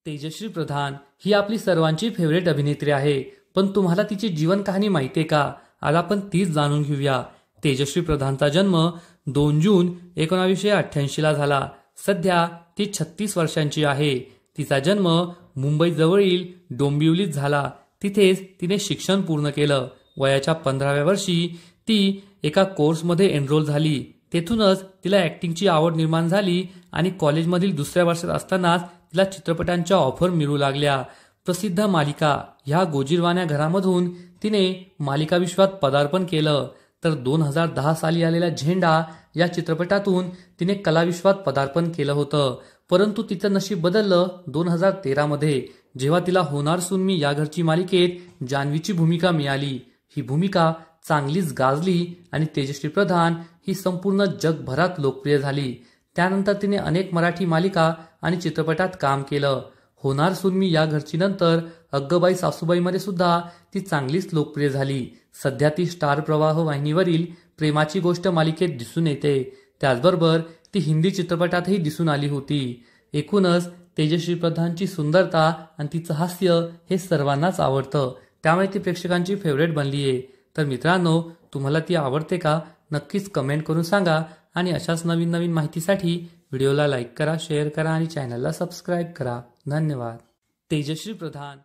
तेजश्री प्रधान ही आपली सर्वांची फेवरेट अभिनेत्री आहे, पण तुम्हाला तिची जीवन कहाणी माहितीये का? आज आपण तीच जाणून घेऊया. तेजश्री प्रधानचा जन्म 2 जून 1988 ला झाला. सध्या ती 36 वर्षांची आहे. तिचा जन्म मुंबई जवळील डोंबिवलीत झाला. तिथेच तिने शिक्षण पूर्ण केलं. वयाच्या 15व्या वर्षी ती एका कोर्समध्ये एनरोल झाली. तेथूनच तिला ऍक्टिंगची आवड निर्माण झाली आणि कॉलेजमधील 2ऱ्या वर्षात असतानाच तिला चित्रपटांच्या ऑफर मिळू लागल्या. प्रसिद्ध मालिका ह्या गोजीरवाण्या घरामधून तिने मालिका विश्वात पदार्पण केलं. तर 2010 साली आलेल्या झेंडा या चित्रपटातून तिने कलाविश्वात पदार्पण केलं होतं. परंतु तिचं नशीब बदललं 2013 मध्ये, जेव्हा तिला होणार सून मी या घरची मालिकेत जान्हवीची भूमिका मिळाली. ही भूमिका चांगलीच गाजली आणि तेजश्री प्रधान ही संपूर्ण जगभरात लोकप्रिय झाली. त्यानंतर तिने अनेक मराठी मालिका आणि चित्रपटात काम केलं. होणार सून मी या घरची नंतर अग्गबाई सासूबाईमध्ये सुद्धा ती चांगलीच लोकप्रिय झाली. सध्या ती स्टार प्रवाह वाहिनीवरील प्रेमाची गोष्ट मालिकेत दिसून येते. त्याचबरोबर ती हिंदी चित्रपटातही दिसून आली होती. एकूणच तेजश्री प्रधानची सुंदरता आणि तिचं हास्य हे सर्वांनाच आवडतं. त्यामुळे ती प्रेक्षकांची फेवरेट बनली आहे. तर मित्रांनो, तुम्हाला ती आवडते का? नक्कीच कमेंट करून सांगा. आणि अशाच नवीन नवीन माहितीसाठी व्हिडिओला लाईक करा, शेअर करा आणि चॅनलला सबस्क्राईब करा. धन्यवाद. तेजश्री प्रधान.